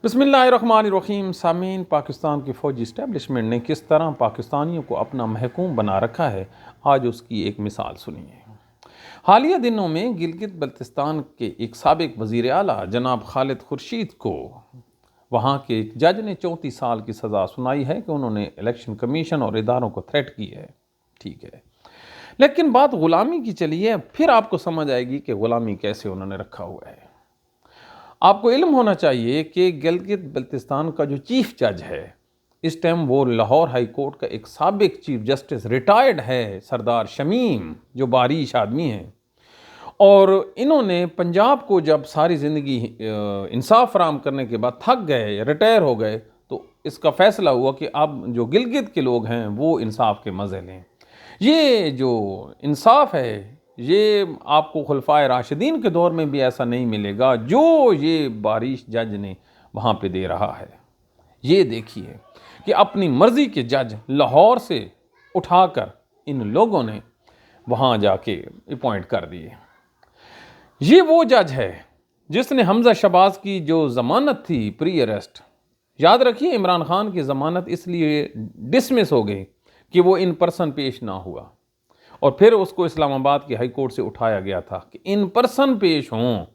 بسم اللہ الرحمن الرحیم. سامعین، پاکستان کی فوجی اسٹیبلشمنٹ نے کس طرح پاکستانیوں کو اپنا محکوم بنا رکھا ہے، آج اس کی ایک مثال سنیے. حالیہ دنوں میں گلگت بلتستان کے ایک سابق وزیر اعلیٰ جناب خالد خورشید کو وہاں کے ایک جج نے 34 سال کی سزا سنائی ہے کہ انہوں نے الیکشن کمیشن اور اداروں کو تھریٹ کی ہے. ٹھیک ہے، لیکن بات غلامی کی چلی ہے. پھر آپ کو سمجھ آئے گی کہ غلامی کیسے انہوں نے رکھا ہوا ہے. آپ کو علم ہونا چاہیے کہ گلگت بلتستان کا جو چیف جج ہے اس ٹائم وہ لاہور ہائی کورٹ کا ایک سابق چیف جسٹس ریٹائرڈ ہے، سردار شمیم، جو باریش آدمی ہیں. اور انہوں نے پنجاب کو جب ساری زندگی انصاف فراہم کرنے کے بعد تھک گئے، ریٹائر ہو گئے، تو اس کا فیصلہ ہوا کہ اب جو گلگت کے لوگ ہیں وہ انصاف کے مزے لیں. یہ جو انصاف ہے یہ آپ کو خلفائے راشدین کے دور میں بھی ایسا نہیں ملے گا جو یہ باریش جج نے وہاں پہ دے رہا ہے. یہ دیکھیے کہ اپنی مرضی کے جج لاہور سے اٹھا کر ان لوگوں نے وہاں جا کے اپوائنٹ کر دیے. یہ وہ جج ہے جس نے حمزہ شہباز کی جو ضمانت تھی پری اریسٹ، یاد رکھیے عمران خان کی ضمانت اس لیے ڈسمس ہو گئی کہ وہ ان پرسن پیش نہ ہوا، اور پھر اس کو اسلام آباد کی ہائی کورٹ سے اٹھایا گیا تھا کہ ان پرسن پیش ہوں.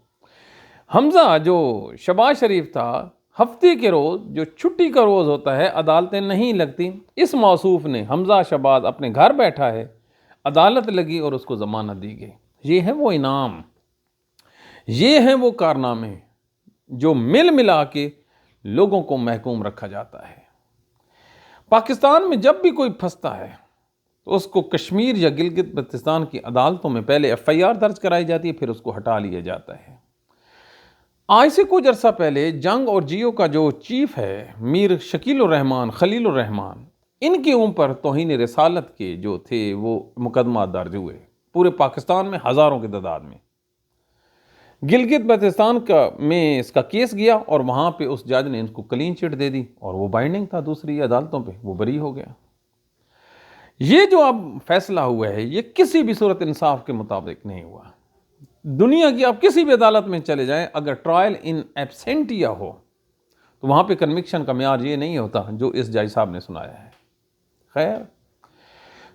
حمزہ جو شہباز شریف تھا، ہفتے کے روز جو چھٹی کا روز ہوتا ہے عدالتیں نہیں لگتی، اس موصوف نے حمزہ شہباز اپنے گھر بیٹھا ہے، عدالت لگی اور اس کو ضمانت دی گئی. یہ ہے وہ انعام، یہ ہیں وہ کارنامے جو مل ملا کے لوگوں کو محکوم رکھا جاتا ہے. پاکستان میں جب بھی کوئی پھنستا ہے تو اس کو کشمیر یا گلگت بلتستان کی عدالتوں میں پہلے FIR درج کرائی جاتی ہے، پھر اس کو ہٹا لیا جاتا ہے. آج سے کچھ عرصہ پہلے جنگ اور جیو کا جو چیف ہے میر شکیل الرحمان خلیل الرحمان، ان کے اوپر توہین رسالت کے جو تھے وہ مقدمہ درج ہوئے پورے پاکستان میں ہزاروں کی تعداد میں. گلگت بلتستان میں اس کا کیس گیا اور وہاں پہ اس جج نے ان کو کلین چٹ دے دی اور وہ بائنڈنگ تھا دوسری عدالتوں پہ، وہ بری ہو گیا. یہ جو اب فیصلہ ہوا ہے یہ کسی بھی صورت انصاف کے مطابق نہیں ہوا. دنیا کی آپ کسی بھی عدالت میں چلے جائیں، اگر ٹرائل ان ایبسینٹیا ہو تو وہاں پہ کنوکشن کا معیار یہ نہیں ہوتا جو اس جج صاحب نے سنایا ہے. خیر،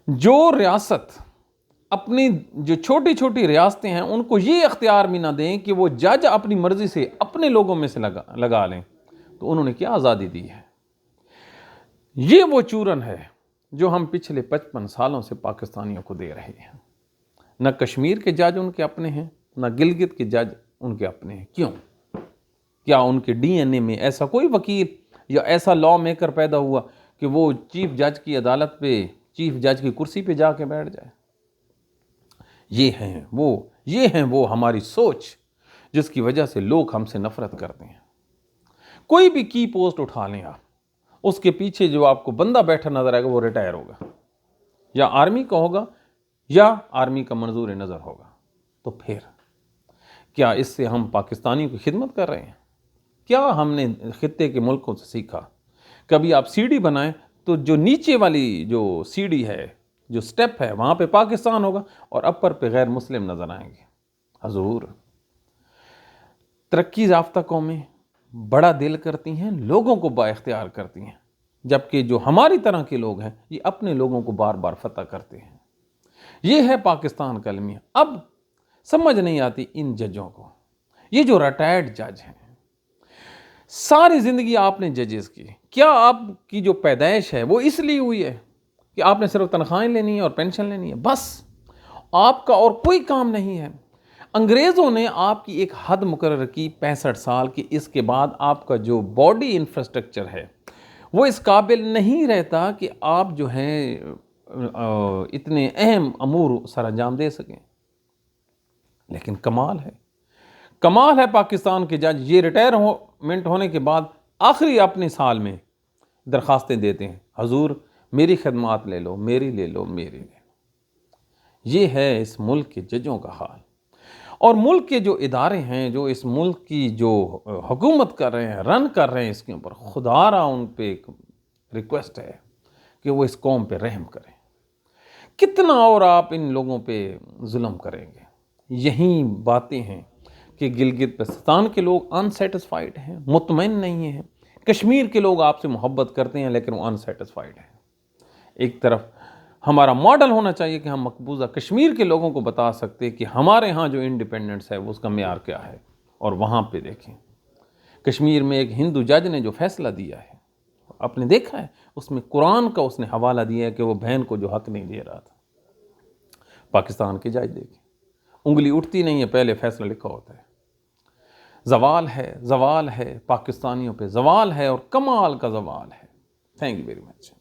جو ریاست اپنی جو چھوٹی چھوٹی ریاستیں ہیں ان کو یہ اختیار بھی نہ دیں کہ وہ جج اپنی مرضی سے اپنے لوگوں میں سے لگا لیں، تو انہوں نے کیا آزادی دی ہے. یہ وہ چورن ہے جو ہم پچھلے 55 سالوں سے پاکستانیوں کو دے رہے ہیں. نہ کشمیر کے جج ان کے اپنے ہیں، نہ گلگت کے جج ان کے اپنے ہیں. کیوں؟ کیا ان کے DNA میں ایسا کوئی وکیل یا ایسا لا میکر پیدا ہوا کہ وہ چیف جج کی عدالت پہ، چیف جج کی کرسی پہ جا کے بیٹھ جائے؟ یہ ہیں وہ ہماری سوچ جس کی وجہ سے لوگ ہم سے نفرت کرتے ہیں. کوئی بھی کی پوسٹ اٹھا لیں آپ، اس کے پیچھے جو آپ کو بندہ بیٹھا نظر آئے گا وہ ریٹائر ہوگا، یا آرمی کا ہوگا یا آرمی کا منظور نظر ہوگا. تو پھر کیا اس سے ہم پاکستانی کی خدمت کر رہے ہیں؟ کیا ہم نے خطے کے ملکوں سے سیکھا؟ کبھی آپ CD بنائیں تو جو نیچے والی جو CD ہے، جو سٹیپ ہے، وہاں پہ پاکستان ہوگا اور اپر پہ غیر مسلم نظر آئیں گے. حضور، ترقی یافتہ قومیں بڑا دل کرتی ہیں، لوگوں کو با اختیار کرتی ہیں، جبکہ جو ہماری طرح کے لوگ ہیں یہ اپنے لوگوں کو بار بار فتح کرتے ہیں. یہ ہے پاکستان کا المیہ. اب سمجھ نہیں آتی ان ججوں کو. یہ جو ریٹائرڈ جج ہیں، ساری زندگی آپ نے ججز کی، کیا آپ کی جو پیدائش ہے وہ اس لیے ہوئی ہے کہ آپ نے صرف تنخواہیں لینی ہے اور پینشن لینی ہے؟ بس آپ کا اور کوئی کام نہیں ہے. انگریزوں نے آپ کی ایک حد مقرر کی 65 سال کی، اس کے بعد آپ کا جو باڈی انفراسٹرکچر ہے وہ اس قابل نہیں رہتا کہ آپ جو ہیں اتنے اہم امور سر انجام دے سکیں. لیکن کمال ہے پاکستان کے جج، یہ ریٹائرمنٹ ہونے کے بعد آخری اپنے سال میں درخواستیں دیتے ہیں، حضور میری خدمات لے لو، میری لے لو، میری لے لو. یہ ہے اس ملک کے ججوں کا حال. اور ملک کے جو ادارے ہیں جو اس ملک کی جو حکومت کر رہے ہیں، رن کر رہے ہیں، اس کے اوپر خدا را ان پہ ایک ریکویسٹ ہے کہ وہ اس قوم پہ رحم کریں. کتنا اور آپ ان لوگوں پہ ظلم کریں گے؟ یہی باتیں ہیں کہ گلگت بلتستان کے لوگ انسیٹسفائیڈ ہیں، مطمئن نہیں ہیں، کشمیر کے لوگ آپ سے محبت کرتے ہیں لیکن وہ انسیٹسفائیڈ ہیں۔ ایک طرف ہمارا ماڈل ہونا چاہیے کہ ہم مقبوضہ کشمیر کے لوگوں کو بتا سکتے کہ ہمارے ہاں جو انڈیپینڈنس ہے وہ اس کا معیار کیا ہے، اور وہاں پہ دیکھیں کشمیر میں ایک ہندو جج نے جو فیصلہ دیا ہے، آپ نے دیکھا ہے اس میں قرآن کا اس نے حوالہ دیا ہے کہ وہ بہن کو جو حق نہیں دے رہا تھا۔ پاکستان کے جج دیکھیں، انگلی اٹھتی نہیں ہے، پہلے فیصلہ لکھا ہوتا ہے۔ زوال ہے پاکستانیوں پہ، زوال ہے اور کمال کا زوال ہے۔ Thank you very much.